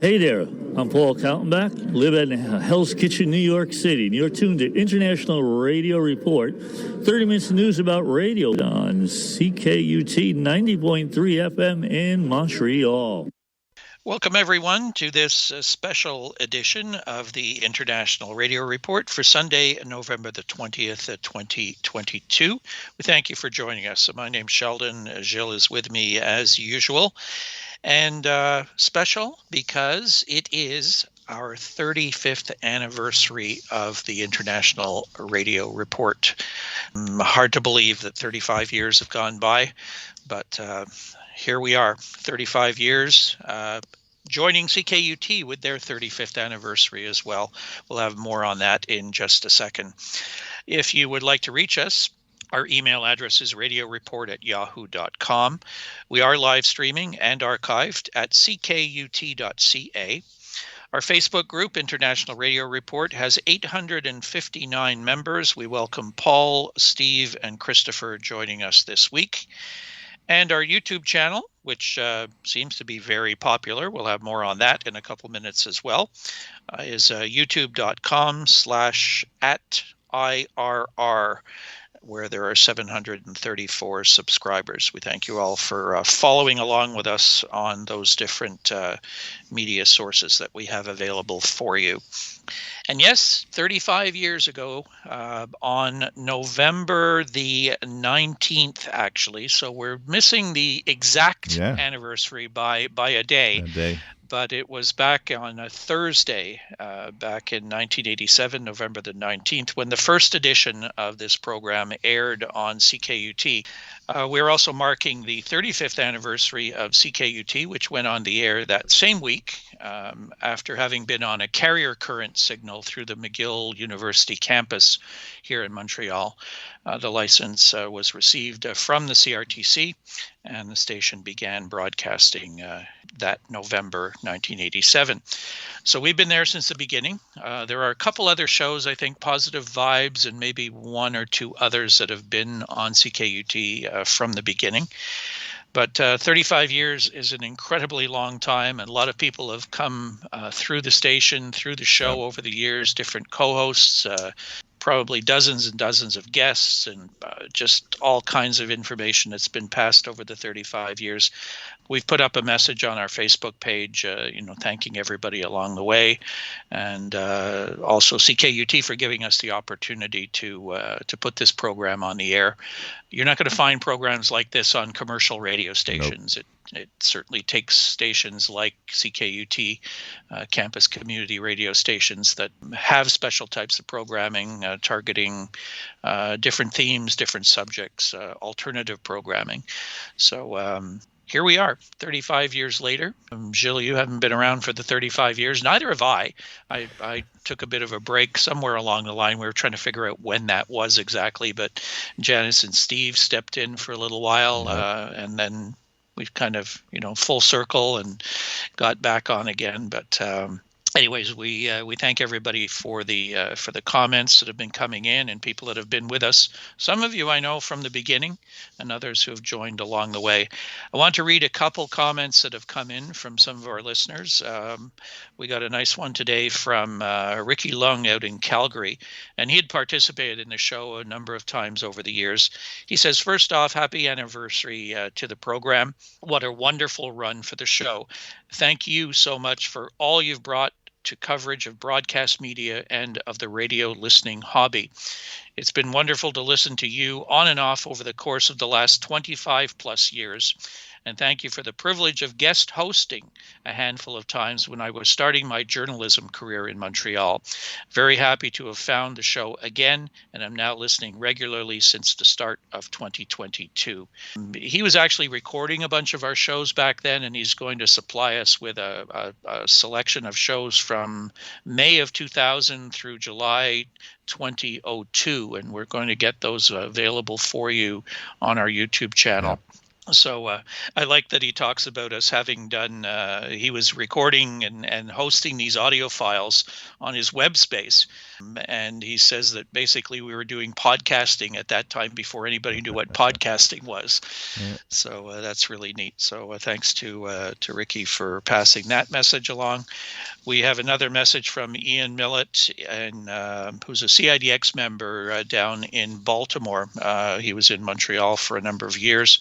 Hey there, I'm Paul Kaltenbach, live in Hell's Kitchen, New York City. You're tuned to International Radio Report, 30 minutes of news about radio on CKUT 90.3 FM in Montreal. Welcome, everyone, to this special edition of the International Radio Report for Sunday, November the 20th, 2022. We thank you for joining us. My name's Sheldon. Gilles is with me as usual. And special because it is our 35th anniversary of the International Radio Report. Hard to believe that 35 years have gone by, but here we are, 35 years, joining CKUT with their 35th anniversary as well. We'll have more on that in just a second. If you would like to reach us, our email address is radioreport@yahoo.com. We are live streaming and archived at ckut.ca. Our Facebook group, International Radio Report, has 859 members. We welcome Paul, Steve, and Christopher joining us this week. And our YouTube channel, which seems to be very popular, we'll have more on that in a couple minutes as well, is youtube.com/@IRR. where there are 734 subscribers. We thank you all for following along with us on those different media sources that we have available for you. And yes, 35 years ago, on November the 19th, actually, so we're missing the exact anniversary by a day. But it was back on a Thursday, back in 1987, November the 19th, when the first edition of this program aired on CKUT. We're also marking the 35th anniversary of CKUT, which went on the air that same week after having been on a carrier current signal through the McGill University campus here in Montreal. The license was received from the CRTC, and the station began broadcasting that November 1987. So we've been there since the beginning. There are a couple other shows, I think, Positive Vibes, and maybe one or two others that have been on CKUT from the beginning. But 35 years is an incredibly long time, and a lot of people have come through the station, through the show over the years, different co-hosts, probably dozens and dozens of guests, and just all kinds of information that's been passed over the 35 years. We've put up a message on our Facebook page, thanking everybody along the way, and also CKUT for giving us the opportunity to put this program on the air. You're not going to find programs like this on commercial radio stations. Nope. It certainly takes stations like CKUT, campus community radio stations that have special types of programming, targeting different themes, different subjects, alternative programming. So here we are, 35 years later. Gilles, you haven't been around for the 35 years. Neither have I. I took a bit of a break somewhere along the line. We were trying to figure out when that was exactly, but Janice and Steve stepped in for a little while, and then we've kind of, full circle and got back on again. But anyways, we thank everybody for the comments that have been coming in and people that have been with us. Some of you I know from the beginning, and others who have joined along the way. I want to read a couple comments that have come in from some of our listeners. We got a nice one today from Ricky Lung out in Calgary, and he had participated in the show a number of times over the years. He says, first off, happy anniversary to the program. What a wonderful run for the show. Thank you so much for all you've brought to coverage of broadcast media and of the radio listening hobby. It's been wonderful to listen to you on and off over the course of the last 25 plus years. And thank you for the privilege of guest hosting a handful of times when I was starting my journalism career in Montreal. Very happy to have found the show again, and I'm now listening regularly since the start of 2022. He was actually recording a bunch of our shows back then, and he's going to supply us with a selection of shows from May of 2000 through July 2002, and we're going to get those available for you on our YouTube channel. So I like that he talks about us having done, he was recording and hosting these audio files on his web space. And he says that basically we were doing podcasting at that time before anybody knew what podcasting was. Yeah. So that's really neat. So thanks to Ricky for passing that message along. We have another message from Ian Millett, and who's a CIDX member down in Baltimore. He was in Montreal for a number of years.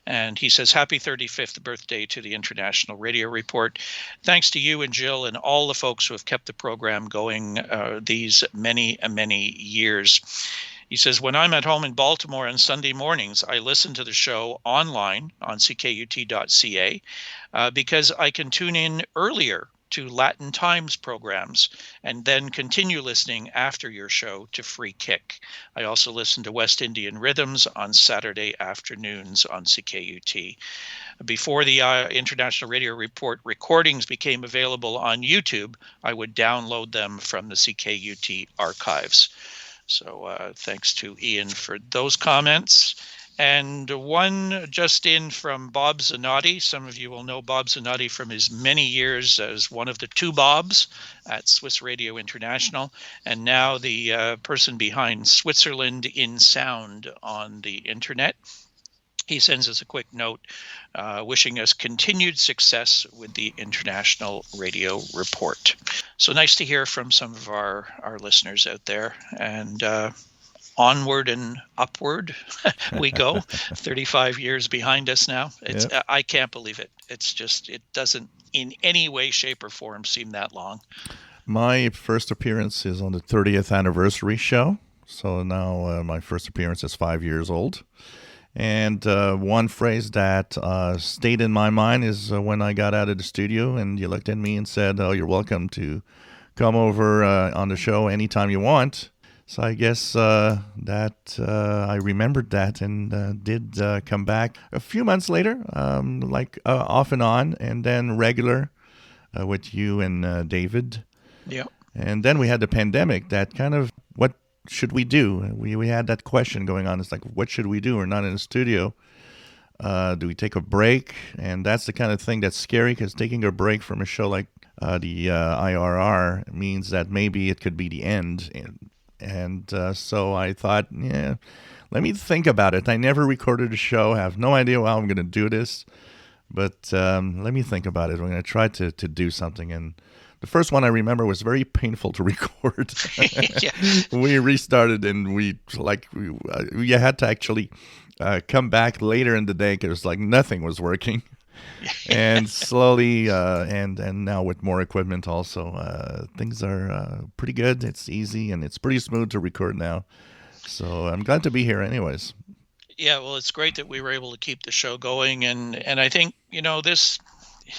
And he says, happy 35th birthday to the International Radio Report. Thanks to you and Jill and all the folks who have kept the program going these many, many years. He says, when I'm at home in Baltimore on Sunday mornings, I listen to the show online on ckut.ca because I can tune in earlier to Latin Times programs and then continue listening after your show to Free Kick. I also listen to West Indian Rhythms on Saturday afternoons on CKUT. Before the International Radio Report recordings became available on YouTube, I would download them from the CKUT archives. So thanks to Ian for those comments. And one just in from Bob Zanotti. Some of you will know Bob Zanotti from his many years as one of the two Bobs at Swiss Radio International, and now the person behind Switzerland in Sound on the internet. He sends us a quick note wishing us continued success with the International Radio Report. So nice to hear from some of our listeners out there. And onward and upward we go. 35 years behind us now. It's Yep. I can't believe it. It's just, it doesn't in any way, shape, or form seem that long. My first appearance is on the 30th anniversary show. So now my first appearance is 5 years old. And one phrase that stayed in my mind is when I got out of the studio and you looked at me and said, oh, you're welcome to come over on the show anytime you want. So I guess that I remembered that and did come back a few months later, off and on, and then regular with you and David. Yeah. And then we had the pandemic that kind of, what should we do? We had that question going on. It's like, what should we do? We're not in the studio. Do we take a break? And that's the kind of thing that's scary, because taking a break from a show like the IRR means that maybe it could be the end. And so I thought, yeah, let me think about it. I never recorded a show. I have no idea how I'm going to do this. But let me think about it. I'm going to try to do something. And the first one I remember was very painful to record. Yeah. We restarted and we had to actually come back later in the day because like nothing was working. And slowly, and now with more equipment also, things are pretty good. It's easy and it's pretty smooth to record now. So I'm glad to be here anyways. Yeah, well, it's great that we were able to keep the show going, and I think, this,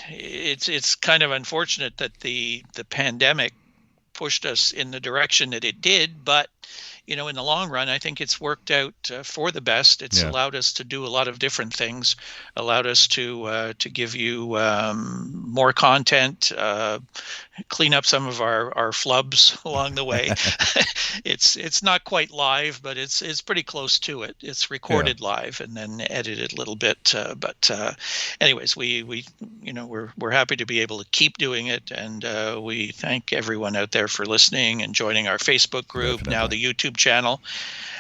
it's kind of unfortunate that the pandemic pushed us in the direction that it did, but in the long run, I think it's worked out for the best. It's allowed us to do a lot of different things, allowed us to give you more content, clean up some of our flubs along the way. It's not quite live, but it's pretty close to it. It's recorded live and then edited a little bit. But anyways, we're happy to be able to keep doing it, and we thank everyone out there for listening and joining our Facebook group, Definitely. now the YouTube channel.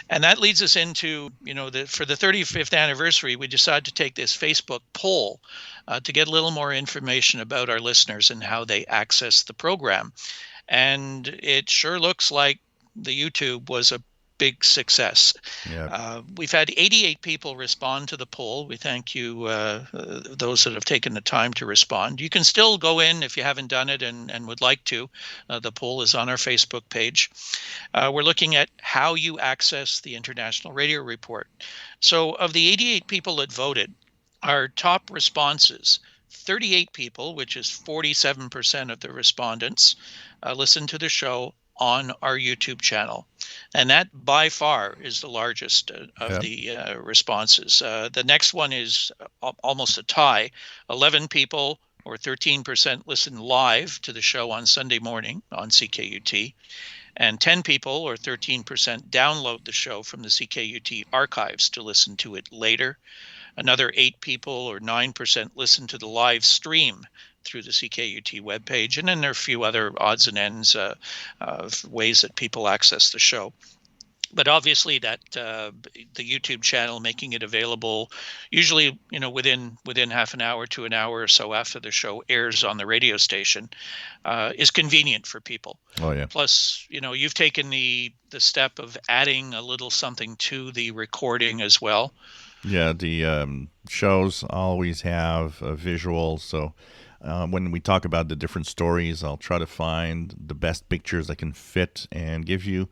And that leads us into, for the 35th anniversary, we decided to take this Facebook poll to get a little more information about our listeners and how they access the program. And it sure looks like the YouTube was a big success. Yeah. We've had 88 people respond to the poll. We thank you, those that have taken the time to respond. You can still go in if you haven't done it and would like to. The poll is on our Facebook page. We're looking at how you access the International Radio Report. So of the 88 people that voted, our top responses, 38 people, which is 47% of the respondents, listened to the show on our YouTube channel. And that by far is the largest of the responses. The next one is almost a tie. 11 people, or 13%, listen live to the show on Sunday morning on CKUT. And 10 people, or 13%, download the show from the CKUT archives to listen to it later. Another 8 people or 9% listen to the live stream through the CKUT webpage. And then there are a few other odds and ends of ways that people access the show. But obviously that the YouTube channel, making it available usually, within half an hour to an hour or so after the show airs on the radio station, is convenient for people. Oh yeah. Plus, you've taken the step of adding a little something to the recording as well. Yeah, the shows always have a visual, so when we talk about the different stories, I'll try to find the best pictures that can fit and give you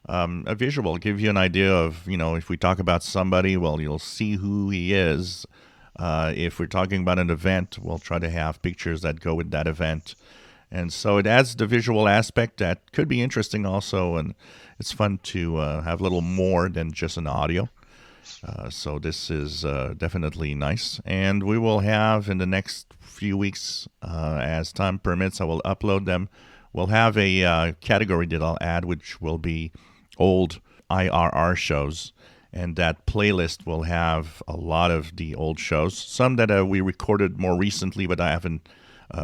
a visual, give you an idea of, if we talk about somebody, well, you'll see who he is. If we're talking about an event, we'll try to have pictures that go with that event. And so it adds the visual aspect that could be interesting also, and it's fun to have a little more than just an audio. So this is definitely nice. And we will have in the next few weeks, as time permits, I will upload them. We'll have a category that I'll add, which will be old IRR shows. And that playlist will have a lot of the old shows. Some that we recorded more recently, but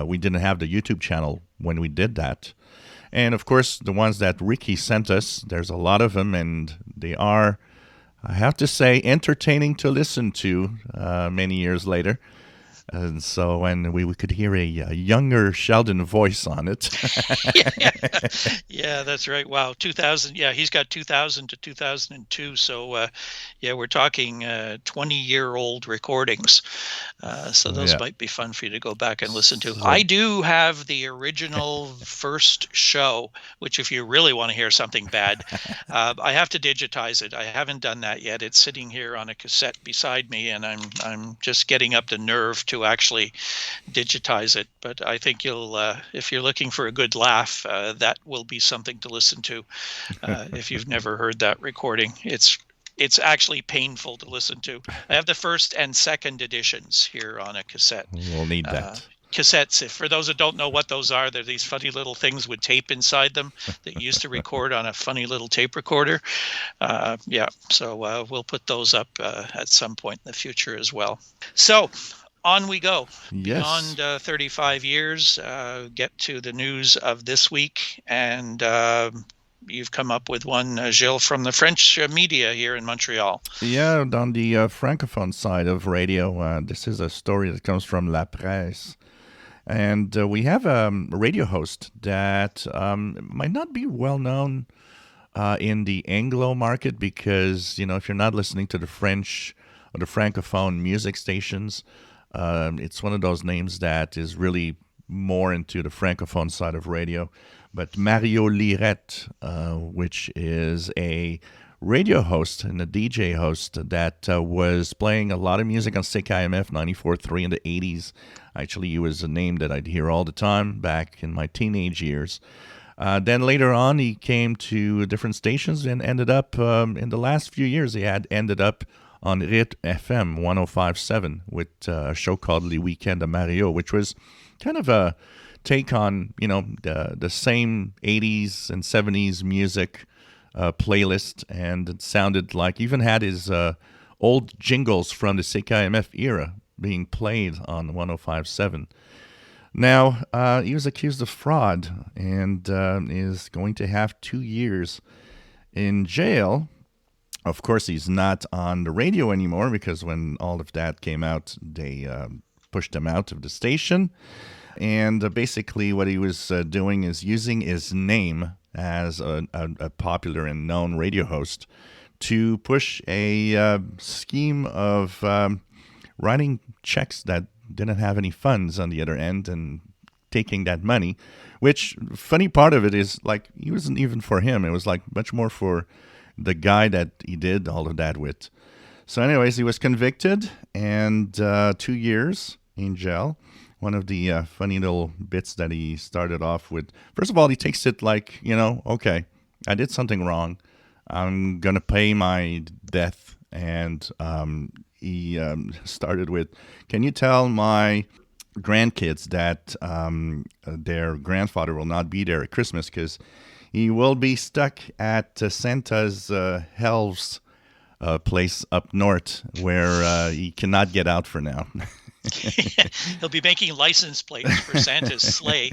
we didn't have the YouTube channel when we did that. And of course, the ones that Ricky sent us, there's a lot of them, and they are, I have to say, entertaining to listen to many years later. And so when we could hear a younger Sheldon voice on it. Yeah, that's right. Wow, 2000. Yeah, he's got 2000 to 2002. So, we're talking 20-year-old recordings. So those might be fun for you to go back and listen to. I do have the original first show, which if you really want to hear something bad, I have to digitize it. I haven't done that yet. It's sitting here on a cassette beside me, and I'm just getting up the nerve to actually digitize it. But I think you'll, if you're looking for a good laugh, that will be something to listen to. If you've never heard that recording, it's actually painful to listen to. I have the first and second editions here on a cassette. We'll need that. Cassettes, if for those that don't know what those are, they're these funny little things with tape inside them that you used to record on a funny little tape recorder. So we'll put those up at some point in the future as well. So on we go. Yes. Beyond 35 years, get to the news of this week. And you've come up with one, Gilles, from the French media here in Montreal. Yeah, on the francophone side of radio, this is a story that comes from La Presse. And we have a radio host that might not be well known in the Anglo market because, if you're not listening to the French or the francophone music stations, it's one of those names that is really more into the francophone side of radio. But Mario Lirette, which is a radio host and a DJ host that was playing a lot of music on CKMF 94.3 in the 80s. Actually, he was a name that I'd hear all the time back in my teenage years. Then later on, he came to different stations and ended up, in the last few years, he had ended up on RIT FM 105.7 with a show called Les Weekends de Mario, which was kind of a take on, the same 80s and 70s music playlist, and it sounded like, even had his old jingles from the CKMF era being played on 105.7. Now, he was accused of fraud and is going to have 2 years in jail. Of course, he's not on the radio anymore because when all of that came out, they pushed him out of the station. And basically what he was doing is using his name as a popular and known radio host to push a scheme of writing checks that didn't have any funds on the other end and taking that money, which funny part of it is like it wasn't even for him. It was like much more for the guy that he did all of that with. So anyways, he was convicted and 2 years in jail. One of the funny little bits that he started off with, first of all, he takes it like, okay, I did something wrong. I'm going to pay my debt. And he started with, can you tell my grandkids that their grandfather will not be there at Christmas because he will be stuck at Santa's elves a place up north where he cannot get out for now. He'll be making license plates for Santa's sleigh.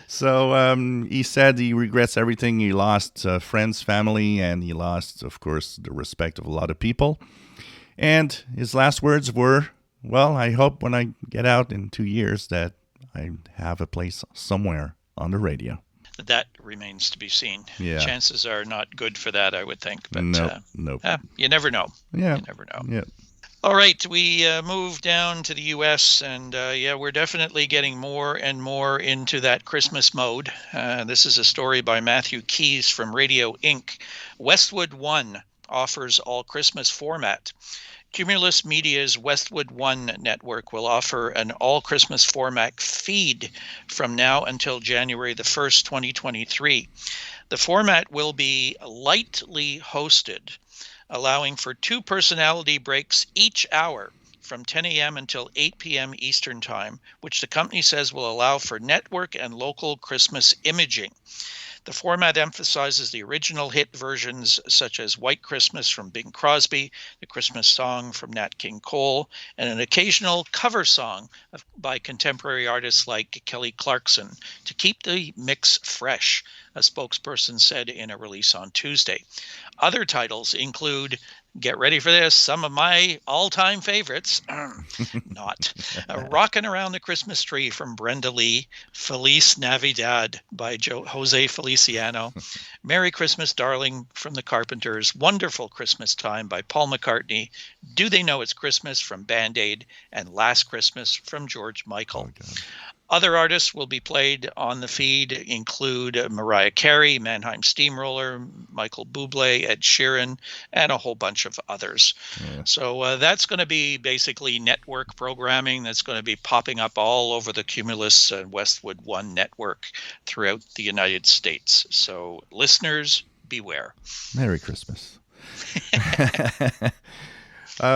So he said he regrets everything. He lost friends, family, and he lost, of course, the respect of a lot of people. And his last words were, well, I hope when I get out in 2 years that I have a place somewhere on the radio. That remains to be seen. Yeah. Chances are not good for that, I would think. But nope. You never know. Yeah. You never know. Yeah. All right, we move down to the U.S., and we're definitely getting more and more into that Christmas mode. This is a story by Matthew Keyes from Radio Inc. Westwood One offers all Christmas format. Cumulus Media's Westwood One network will offer an all-Christmas format feed from now until January the 1st, 2023. The format will be lightly hosted, allowing for 2 personality breaks each hour from 10 a.m. until 8 p.m. Eastern Time, which the company says will allow for network and local Christmas imaging. The format emphasizes the original hit versions such as White Christmas from Bing Crosby, the Christmas song from Nat King Cole, and an occasional cover song by contemporary artists like Kelly Clarkson to keep the mix fresh, a spokesperson said in a release on Tuesday. Other titles include, get ready for this, some of my all-time favorites. Not. Rockin' Around the Christmas Tree from Brenda Lee. Feliz Navidad by Jose Feliciano. Merry Christmas, Darling from the Carpenters. Wonderful Christmas Time by Paul McCartney. Do They Know It's Christmas from Band Aid. And Last Christmas from George Michael. Other artists will be played on the feed include Mariah Carey, Mannheim Steamroller, Michael Bublé, Ed Sheeran, and a whole bunch of others. Yeah. So that's going to be basically network programming that's going to be popping up all over the Cumulus and Westwood One network throughout the United States. So listeners, beware. Merry Christmas.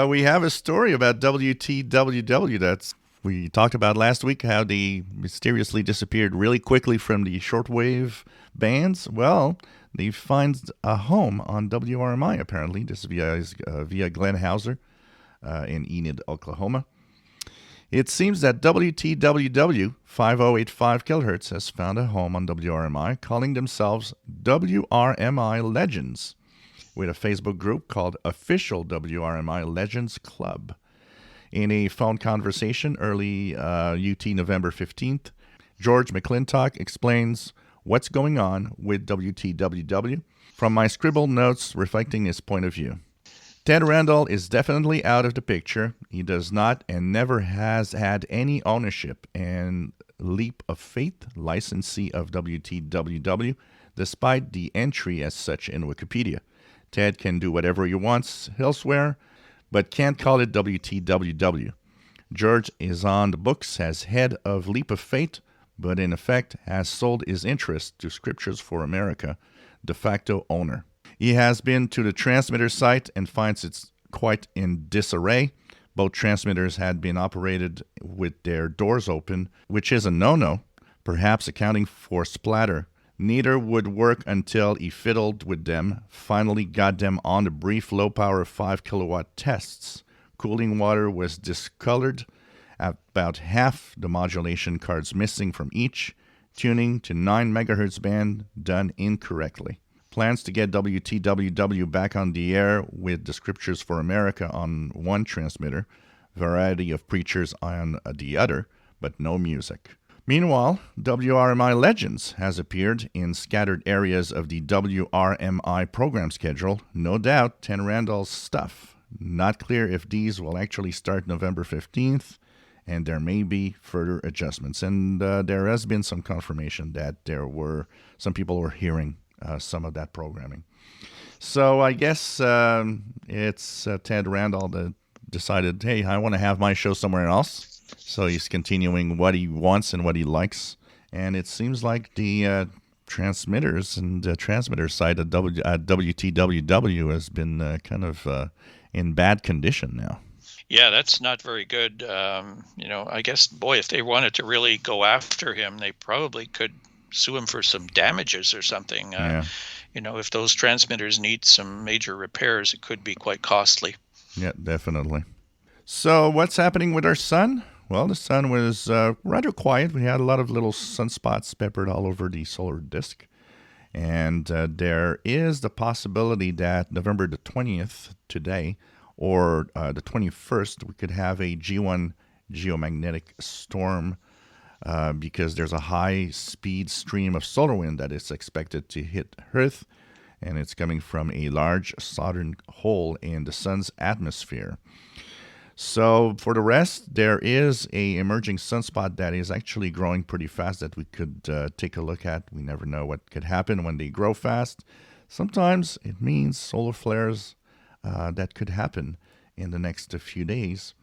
We have a story about WTWW we talked about last week, how they mysteriously disappeared really quickly from the shortwave bands. Well, they find a home on WRMI, apparently. This is via Glenn Hauser in Enid, Oklahoma. It seems that WTWW 5085 kHz has found a home on WRMI, calling themselves WRMI Legends, with a Facebook group called Official WRMI Legends Club. In a phone conversation early UT November 15th, George McClintock explains what's going on with WTWW from my scribbled notes reflecting his point of view. Ted Randall is definitely out of the picture. He does not and never has had any ownership and Leap of Faith, licensee of WTWW, despite the entry as such in Wikipedia. Ted can do whatever he wants elsewhere, but can't call it WTWW. George is on the books as head of Leap of Faith, but in effect has sold his interest to Scriptures for America, de facto owner. He has been to the transmitter site and finds it's quite in disarray. Both transmitters had been operated with their doors open, which is a no-no, perhaps accounting for splatter. Neither would work until he fiddled with them, finally got them on the brief low-power 5 kilowatt tests. Cooling water was discolored, about half the modulation cards missing from each, tuning to 9 megahertz band done incorrectly. Plans to get WTWW back on the air with the Scriptures for America on one transmitter, variety of preachers on the other, but no music. Meanwhile, WRMI Legends has appeared in scattered areas of the WRMI program schedule. No doubt, Ten Randall's stuff. Not clear if these will actually start November 15th, and there may be further adjustments. And there has been some confirmation that some people were hearing some of that programming. So I guess it's Ted Randall that decided, hey, I want to have my show somewhere else. So he's continuing what he wants and what he likes. And it seems like the transmitters and the transmitter side at WTWW has been kind of in bad condition now. Yeah, that's not very good. I guess, boy, if they wanted to really go after him, they probably could sue him for some damages or something. Yeah. if those transmitters need some major repairs, it could be quite costly. Yeah, definitely. So what's happening with our sun? Well, the sun was rather quiet. We had a lot of little sunspots peppered all over the solar disk. And there is the possibility that November the 20th, today, or the 21st, we could have a G1 geomagnetic storm because there's a high-speed stream of solar wind that is expected to hit Earth, and it's coming from a large southern hole in the sun's atmosphere. So for the rest, there is a emerging sunspot that is actually growing pretty fast that we could take a look at. We never know what could happen when they grow fast. Sometimes it means solar flares that could happen in the next few days.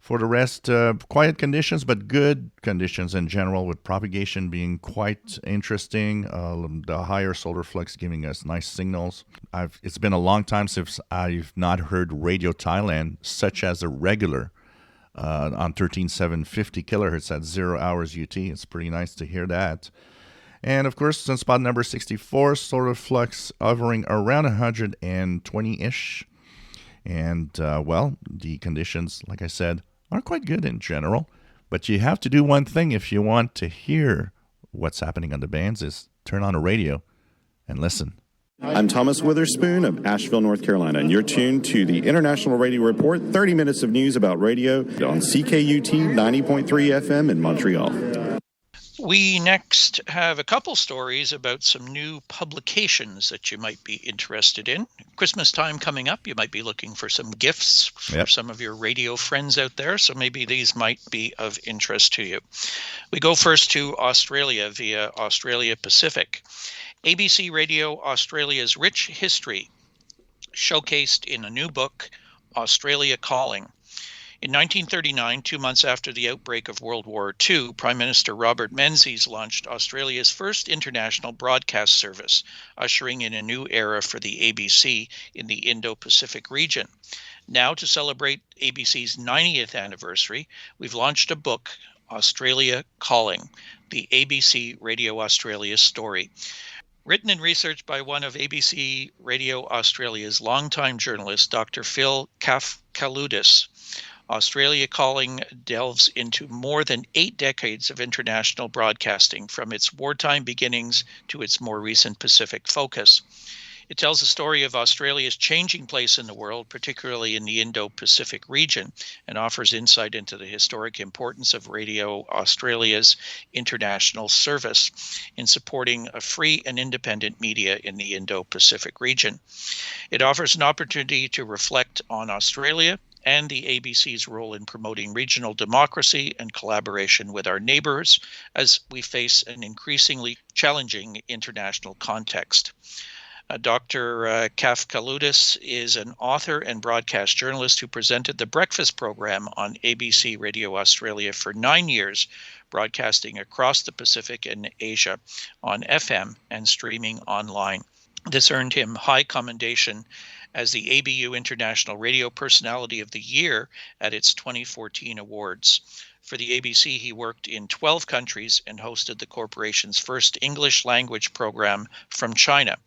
For the rest, quiet conditions, but good conditions in general, with propagation being quite interesting. The higher solar flux giving us nice signals. It's been a long time since I've not heard Radio Thailand, such as a regular on 13750 kilohertz at 0 hours UT. It's pretty nice to hear that. And of course, sunspot number 64, solar flux hovering around 120-ish. And, the conditions, like I said, are quite good in general. But you have to do one thing if you want to hear what's happening on the bands is turn on a radio and listen. I'm Thomas Witherspoon of Asheville, North Carolina, and you're tuned to the International Radio Report, 30 minutes of news about radio on CKUT 90.3 FM in Montreal. We next have a couple stories about some new publications that you might be interested in. Christmas time coming up, you might be looking for some gifts for some of your radio friends out there, so maybe these might be of interest to you. We go first to Australia via Australia Pacific. ABC Radio Australia's rich history showcased in a new book, Australia Calling. In 1939, 2 months after the outbreak of World War II, Prime Minister Robert Menzies launched Australia's first international broadcast service, ushering in a new era for the ABC in the Indo-Pacific region. Now, to celebrate ABC's 90th anniversary, we've launched a book, Australia Calling, the ABC Radio Australia story. Written and researched by one of ABC Radio Australia's longtime journalists, Dr. Phil Kafkaloutis, Australia Calling delves into more than 8 decades of international broadcasting, from its wartime beginnings to its more recent Pacific focus. It tells the story of Australia's changing place in the world, particularly in the Indo-Pacific region, and offers insight into the historic importance of Radio Australia's international service in supporting a free and independent media in the Indo-Pacific region. It offers an opportunity to reflect on Australia and the ABC's role in promoting regional democracy and collaboration with our neighbors as we face an increasingly challenging international context. Dr. Kafkaloutis is an author and broadcast journalist who presented the breakfast program on ABC Radio Australia for 9 years, broadcasting across the Pacific and Asia on FM and streaming online. This earned him high commendation as the ABU International Radio Personality of the Year at its 2014 awards. For the ABC, he worked in 12 countries and hosted the corporation's first English language program from China.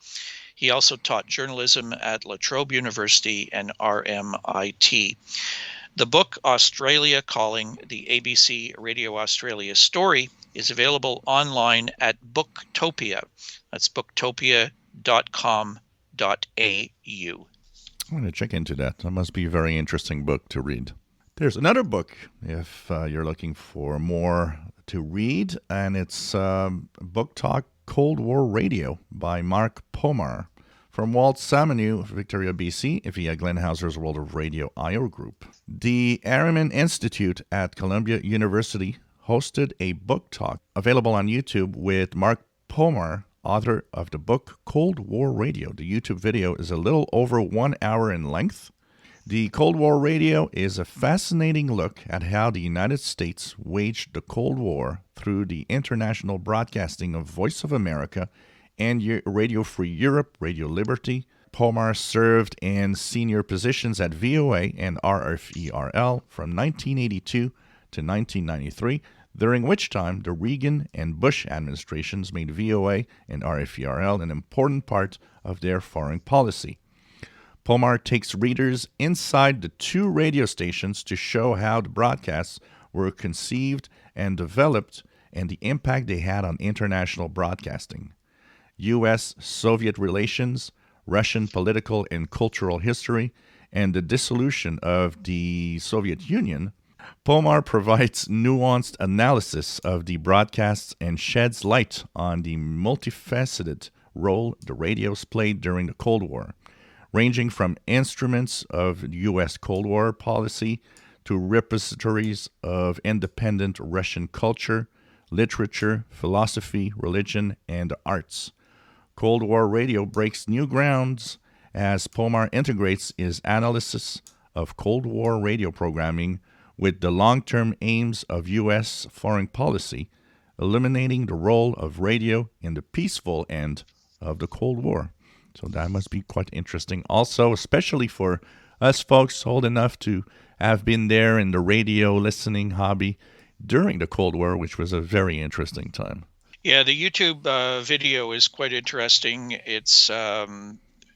He also taught journalism at La Trobe University and RMIT. The book, Australia Calling, the ABC Radio Australia story, is available online at Booktopia. That's booktopia.com.au. I'm going to check into that. That must be a very interesting book to read. There's another book if you're looking for more to read, and it's Book Talk Cold War Radio by Mark Pomar from Walt Samanew, Victoria, BC, via Glenn Hauser's World of Radio IO group. The Harriman Institute at Columbia University hosted a book talk available on YouTube with Mark Pomar, author of the book Cold War Radio. The YouTube video is a little over 1 hour in length. The Cold War Radio is a fascinating look at how the United States waged the Cold War through the international broadcasting of Voice of America and Radio Free Europe, Radio Liberty. Pomar served in senior positions at VOA and RFERL from 1982 to 1993. during which time the Reagan and Bush administrations made VOA and RFERL an important part of their foreign policy. Pomar takes readers inside the two radio stations to show how the broadcasts were conceived and developed and the impact they had on international broadcasting. U.S.-Soviet relations, Russian political and cultural history, and the dissolution of the Soviet Union, Pomar provides nuanced analysis of the broadcasts and sheds light on the multifaceted role the radios played during the Cold War, ranging from instruments of U.S. Cold War policy to repositories of independent Russian culture, literature, philosophy, religion, and arts. Cold War radio breaks new grounds as Pomar integrates his analysis of Cold War radio programming with the long-term aims of U.S. foreign policy, illuminating the role of radio in the peaceful end of the Cold War. So that must be quite interesting also, especially for us folks old enough to have been there in the radio listening hobby during the Cold War, which was a very interesting time. Yeah, the YouTube video is quite interesting. It's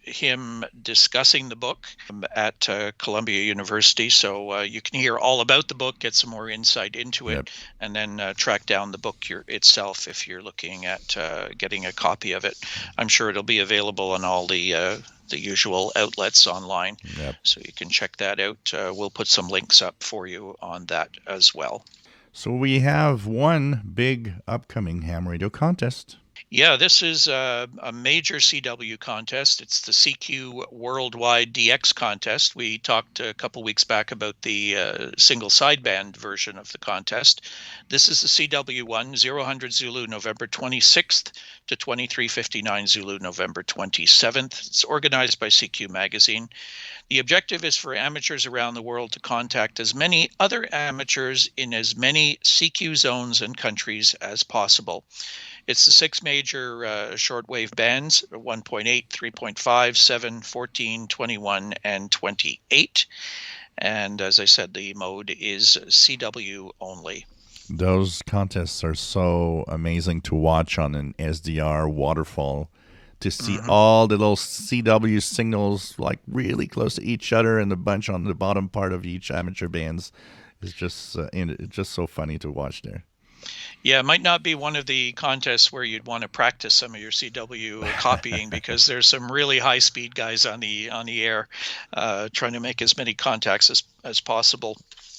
him discussing the book at Columbia University. So you can hear all about the book, get some more insight into it, Yep. and then track down the book itself if you're looking at getting a copy of it. I'm sure it'll be available on all the usual outlets online. Yep. So you can check that out. We'll put some links up for you on that as well. So we have one big upcoming ham radio contest. Yeah, this is a major CW contest. It's the CQ Worldwide DX contest. We talked a couple weeks back about the single sideband version of the contest. This is the CW1, 0000 Zulu, November 26th to 2359 Zulu, November 27th. It's organized by CQ Magazine. The objective is for amateurs around the world to contact as many other amateurs in as many CQ zones and countries as possible. It's the six major shortwave bands, 1.8, 3.5, 7, 14, 21, and 28. And as I said, the mode is CW only. Those contests are so amazing to watch on an SDR waterfall, to see all the little CW signals like really close to each other and a bunch on the bottom part of each amateur bands. It's just it's just so funny to watch there. Yeah, it might not be one of the contests where you'd want to practice some of your CW copying because there's some really high-speed guys on the air trying to make as many contacts as possible.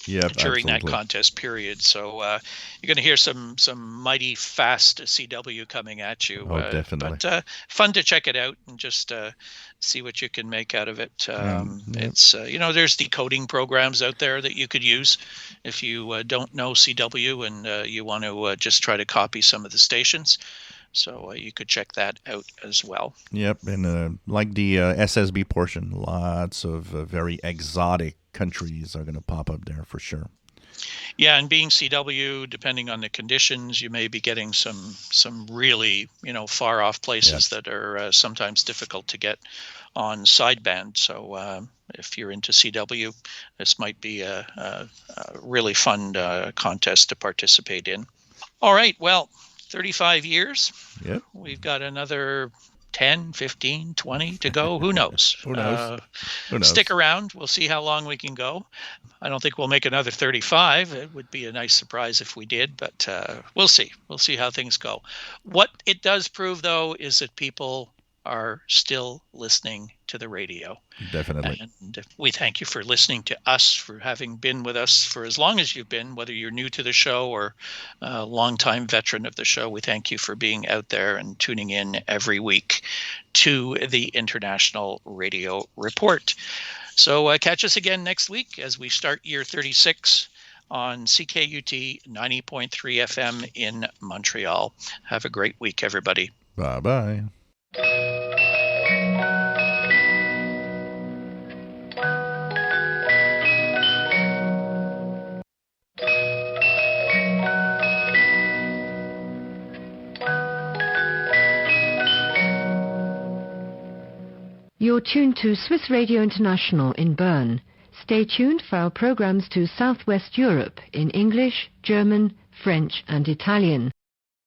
Yep, during absolutely. that contest period. So you're going to hear some mighty fast CW coming at you. Oh, definitely. But fun to check it out and just see what you can make out of it. It's, there's decoding programs out there that you could use if you don't know CW and you want to just try to copy some of the stations. So you could check that out as well. Yep, and like the SSB portion, lots of very exotic countries are going to pop up there for sure. Yeah, and being CW, depending on the conditions, you may be getting some really far off places that are sometimes difficult to get on sideband. So if you're into CW, this might be a really fun contest to participate in. All right, well, 35 years. Yep. We've got another 10, 15, 20 to go. Who knows? Who knows? Who knows? Stick around. We'll see how long we can go. I don't think we'll make another 35. It would be a nice surprise if we did, but we'll see. We'll see how things go. What it does prove, though, is that people are still listening to the radio. Definitely. And we thank you for listening to us, for having been with us for as long as you've been, whether you're new to the show or a longtime veteran of the show. We thank you for being out there and tuning in every week to the International Radio Report. So catch us again next week as we start year 36 on CKUT 90.3 FM in Montreal. Have a great week, everybody. Bye-bye. You're tuned to Swiss Radio International in Bern. Stay tuned for our programs to Southwest Europe in English, German, French and Italian.